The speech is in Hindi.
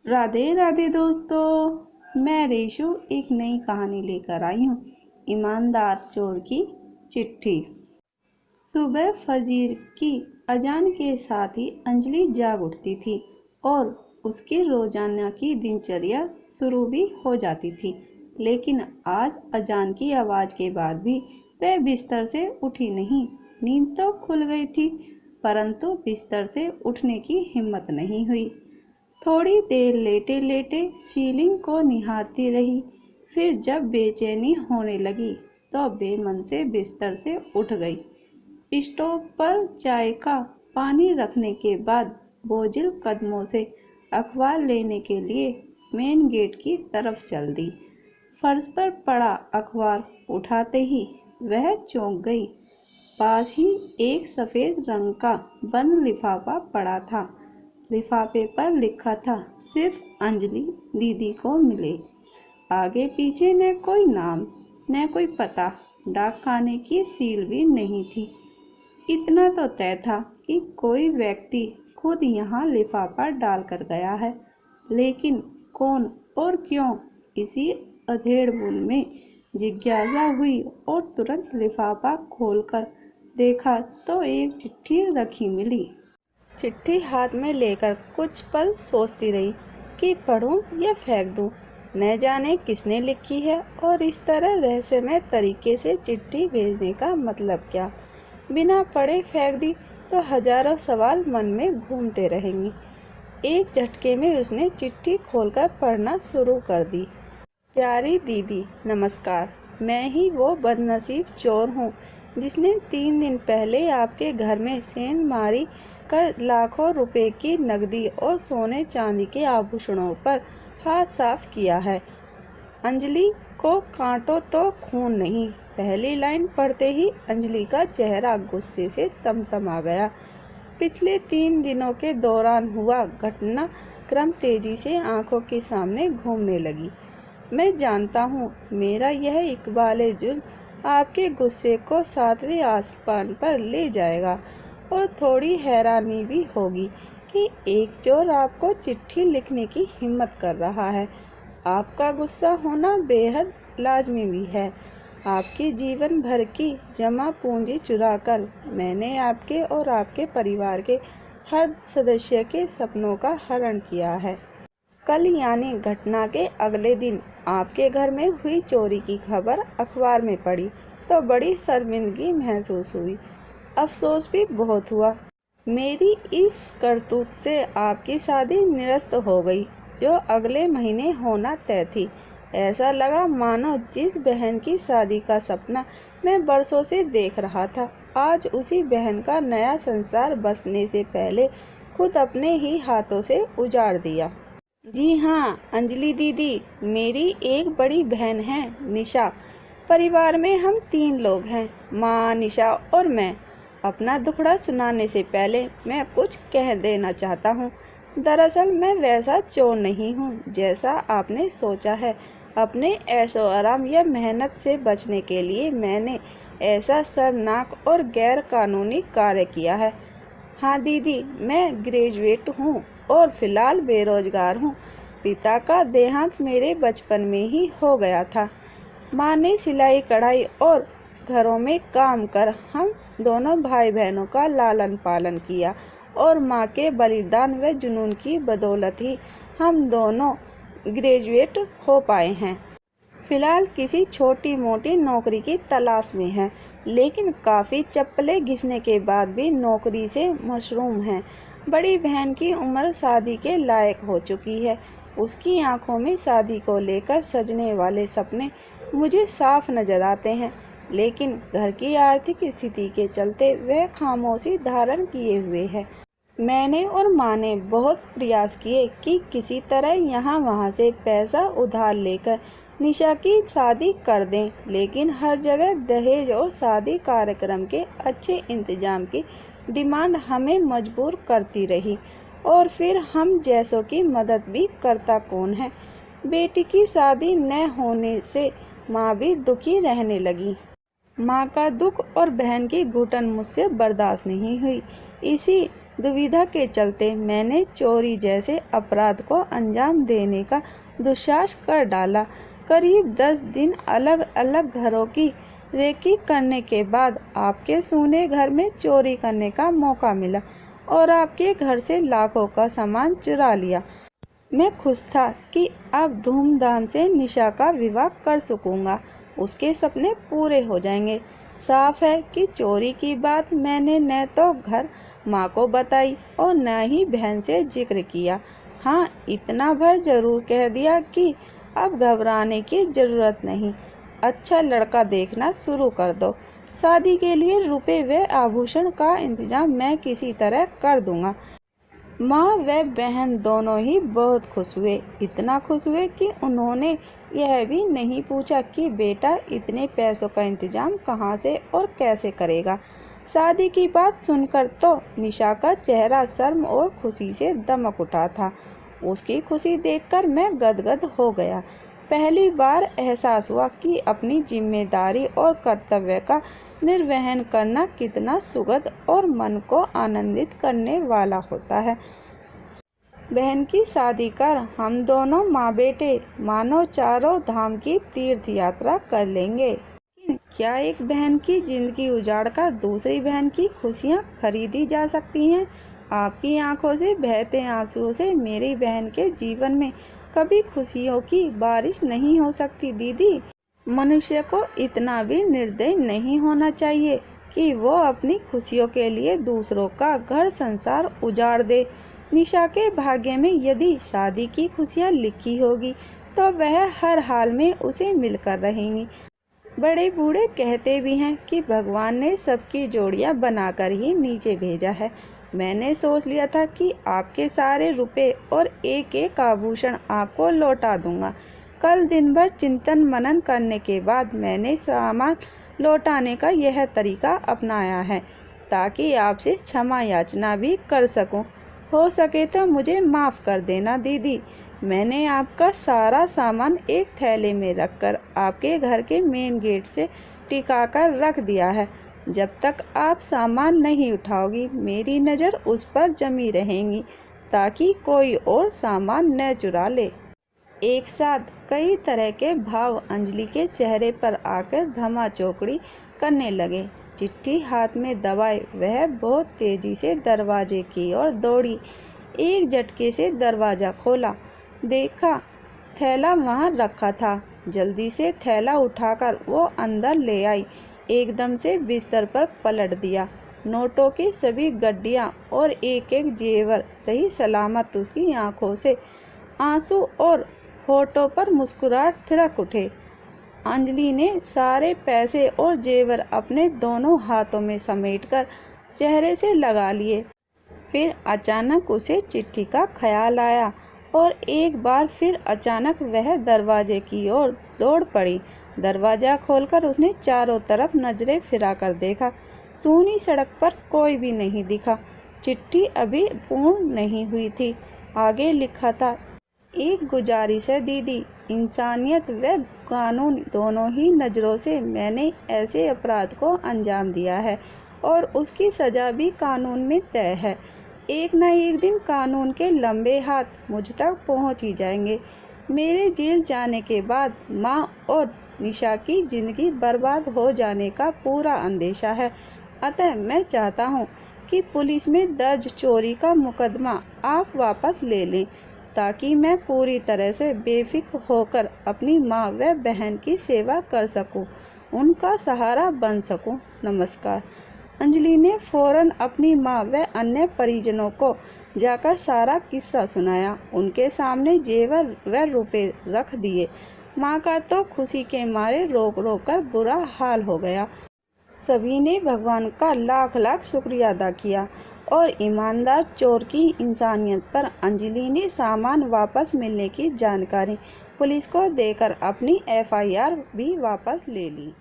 राधे राधे दोस्तों, मैं रेशु एक नई कहानी लेकर आई हूँ। ईमानदार चोर की चिट्ठी। सुबह फजीर की अजान के साथ ही अंजलि जाग उठती थी और उसकी रोजाना की दिनचर्या शुरू भी हो जाती थी। लेकिन आज अजान की आवाज के बाद भी वह बिस्तर से उठी नहीं। नींद तो खुल गई थी, परंतु बिस्तर से उठने की हिम्मत नहीं हुई। थोड़ी देर लेटे लेटे सीलिंग को निहारती रही। फिर जब बेचैनी होने लगी तो बेमन से बिस्तर से उठ गई। स्टोव पर चाय का पानी रखने के बाद बोझिल कदमों से अखबार लेने के लिए मेन गेट की तरफ चल दी। फर्श पर पड़ा अखबार उठाते ही वह चौंक गई। पास ही एक सफेद रंग का बंद लिफाफा पड़ा था। लिफाफे पर लिखा था, सिर्फ अंजलि दीदी को मिले। आगे पीछे न कोई नाम न कोई पता, डाक खाने की सील भी नहीं थी। इतना तो तय था कि कोई व्यक्ति खुद यहाँ लिफाफा डाल कर गया है, लेकिन कौन और क्यों, इसी अधेड़-बुन में जिज्ञासा हुई और तुरंत लिफाफा खोलकर देखा तो एक चिट्ठी रखी मिली। चिट्ठी हाथ में लेकर कुछ पल सोचती रही कि पढूं या फेंक दूं। न जाने किसने लिखी है और इस तरह रहस्यमय तरीके से चिट्ठी भेजने का मतलब क्या। बिना पढ़े फेंक दी तो हजारों सवाल मन में घूमते रहेंगे। एक झटके में उसने चिट्ठी खोलकर पढ़ना शुरू कर दी। प्यारी दीदी नमस्कार, मैं ही वो बदनसीब चोर हूँ जिसने 3 दिन पहले आपके घर में सेंध मारी कर लाखों रुपए की नकदी और सोने चांदी के आभूषणों पर हाथ साफ किया है। अंजलि को काटो तो खून नहीं। पहली लाइन पढ़ते ही अंजलि का चेहरा गुस्से से तमतमा गया। पिछले 3 दिनों के दौरान हुआ घटना क्रम तेजी से आंखों के सामने घूमने लगी। मैं जानता हूँ मेरा यह इकबाल जुल्म आपके गुस्से को 7वें आसमान पर ले जाएगा और थोड़ी हैरानी भी होगी कि एक चोर आपको चिट्ठी लिखने की हिम्मत कर रहा है। आपका गुस्सा होना बेहद लाजमी भी है। आपके जीवन भर की जमा पूंजी चुराकर मैंने आपके और आपके परिवार के हर सदस्य के सपनों का हरण किया है। कल यानी घटना के अगले दिन आपके घर में हुई चोरी की खबर अखबार में पड़ी तो बड़ी शर्मिंदगी महसूस हुई। अफसोस भी बहुत हुआ। मेरी इस करतूत से आपकी शादी निरस्त हो गई, जो अगले महीने होना तय थी। ऐसा लगा मानो जिस बहन की शादी का सपना मैं बरसों से देख रहा था, आज उसी बहन का नया संसार बसने से पहले खुद अपने ही हाथों से उजाड़ दिया। जी हाँ अंजलि दीदी, मेरी एक बड़ी बहन है निशा। परिवार में हम 3 लोग हैं, माँ, निशा और मैं। अपना दुखड़ा सुनाने से पहले मैं कुछ कह देना चाहता हूँ। दरअसल मैं वैसा चोर नहीं हूँ जैसा आपने सोचा है। अपने ऐशो आराम या मेहनत से बचने के लिए मैंने ऐसा शर्मनाक और गैर कानूनी कार्य किया है। हाँ दीदी, मैं ग्रेजुएट हूँ और फिलहाल बेरोजगार हूँ। पिता का देहांत मेरे बचपन में ही हो गया था। माँ ने सिलाई कढ़ाई और घरों में काम कर हम दोनों भाई बहनों का लालन पालन किया और माँ के बलिदान व जुनून की बदौलत ही हम दोनों ग्रेजुएट हो पाए हैं। फिलहाल किसी छोटी मोटी नौकरी की तलाश में है, लेकिन काफ़ी चप्पलें घिसने के बाद भी नौकरी से मशरूम हैं। बड़ी बहन की उम्र शादी के लायक हो चुकी है। उसकी आंखों में शादी को लेकर सजने वाले सपने मुझे साफ नजर आते हैं, लेकिन घर की आर्थिक स्थिति के चलते वह खामोशी धारण किए हुए है। मैंने और माँ ने बहुत प्रयास किए कि किसी तरह यहाँ वहाँ से पैसा उधार लेकर निशा की शादी कर दें, लेकिन हर जगह दहेज और शादी कार्यक्रम के अच्छे इंतजाम की डिमांड हमें मजबूर करती रही। और फिर हम जैसों की मदद भी करता कौन है। बेटी की शादी न होने से माँ भी दुखी रहने लगी। माँ का दुख और बहन की घुटन मुझसे बर्दाश्त नहीं हुई। इसी दुविधा के चलते मैंने चोरी जैसे अपराध को अंजाम देने का दुस्साहस कर डाला। करीब 10 दिन अलग अलग घरों की रेकी करने के बाद आपके सूने घर में चोरी करने का मौका मिला और आपके घर से लाखों का सामान चुरा लिया। मैं खुश था कि अब धूमधाम से निशा का विवाह कर सकूंगा, उसके सपने पूरे हो जाएंगे। साफ है कि चोरी की बात मैंने न तो घर माँ को बताई और न ही बहन से जिक्र किया। हाँ, इतना भर जरूर कह दिया कि अब घबराने की ज़रूरत नहीं, अच्छा लड़का देखना शुरू कर दो। शादी के लिए रुपए व आभूषण का इंतजाम मैं किसी तरह कर दूंगा। माँ व बहन दोनों ही बहुत खुश हुए, इतना खुश हुए कि उन्होंने यह भी नहीं पूछा कि बेटा इतने पैसों का इंतजाम कहाँ से और कैसे करेगा। शादी की बात सुनकर तो निशा का चेहरा शर्म और खुशी से दमक उठा था। उसकी खुशी देखकर मैं गदगद हो गया। पहली बार एहसास हुआ कि अपनी जिम्मेदारी और कर्तव्य का निर्वहन करना कितना सुखद और मन को आनंदित करने वाला होता है। बहन की शादी कर हम दोनों माँ बेटे मानो चारों धाम की तीर्थ यात्रा कर लेंगे। क्या एक बहन की जिंदगी उजाड़ कर दूसरी बहन की खुशियाँ खरीदी जा सकती हैं? आपकी आंखों से बहते आंसुओं से मेरी बहन के जीवन में कभी खुशियों की बारिश नहीं हो सकती दीदी। मनुष्य को इतना भी निर्दयी नहीं होना चाहिए कि वो अपनी खुशियों के लिए दूसरों का घर संसार उजाड़ दे। निशा के भाग्य में यदि शादी की खुशियाँ लिखी होगी तो वह हर हाल में उसे मिलकर रहेंगी। बड़े बूढ़े कहते भी हैं कि भगवान ने सबकी जोड़ियां बनाकर ही नीचे भेजा है। मैंने सोच लिया था कि आपके सारे रुपए और एक एक आभूषण आपको लौटा दूंगा। कल दिन भर चिंतन मनन करने के बाद मैंने सामान लौटाने का यह तरीका अपनाया है ताकि आपसे क्षमा याचना भी कर सकूं। हो सके तो मुझे माफ़ कर देना दीदी। मैंने आपका सारा सामान एक थैले में रखकर आपके घर के मेन गेट से टिका कर रख दिया है। जब तक आप सामान नहीं उठाओगी मेरी नज़र उस पर जमी रहेंगी ताकि कोई और सामान न चुरा ले। एक साथ कई तरह के भाव अंजलि के चेहरे पर आकर धमा चौकड़ी करने लगे। चिट्ठी हाथ में दबाए वह बहुत तेजी से दरवाजे की ओर दौड़ी। एक झटके से दरवाज़ा खोला, देखा थैला वहाँ रखा था। जल्दी से थैला उठाकर वो अंदर ले आई। एकदम से बिस्तर पर पलट दिया। नोटों की सभी गड्डियाँ और एक एक जेवर सही सलामत उसकी आंखों से आंसू और होठों पर मुस्कुराहट थिरक उठे। अंजलि ने सारे पैसे और जेवर अपने दोनों हाथों में समेटकर चेहरे से लगा लिए। फिर अचानक उसे चिट्ठी का ख्याल आया और एक बार फिर अचानक वह दरवाजे की ओर दौड़ पड़ी। दरवाज़ा खोलकर उसने चारों तरफ नजरें फिराकर देखा। सूनी सड़क पर कोई भी नहीं दिखा। चिट्ठी अभी पूर्ण नहीं हुई थी। आगे लिखा था, एक गुजारिश है दीदी, इंसानियत व कानून दोनों ही नज़रों से मैंने ऐसे अपराध को अंजाम दिया है और उसकी सज़ा भी कानून में तय है। एक न एक दिन कानून के लंबे हाथ मुझ तक पहुंच ही जाएंगे। मेरे जेल जाने के बाद माँ और निशा की ज़िंदगी बर्बाद हो जाने का पूरा अंदेशा है। अतः मैं चाहता हूँ कि पुलिस में दर्ज चोरी का मुकदमा आप वापस ले लें ताकि मैं पूरी तरह से बेफिक्र होकर अपनी माँ व बहन की सेवा कर सकूं, उनका सहारा बन सकूं। नमस्कार। अंजलि ने फौरन अपनी माँ व अन्य परिजनों को जाकर सारा किस्सा सुनाया। उनके सामने जेवर व रुपए रख दिए। माँ का तो खुशी के मारे रोक रोक कर बुरा हाल हो गया। सभी ने भगवान का लाख लाख शुक्रिया अदा किया और ईमानदार चोर की इंसानियत पर अंजलि ने सामान वापस मिलने की जानकारी पुलिस को देकर अपनी FIR भी वापस ले ली।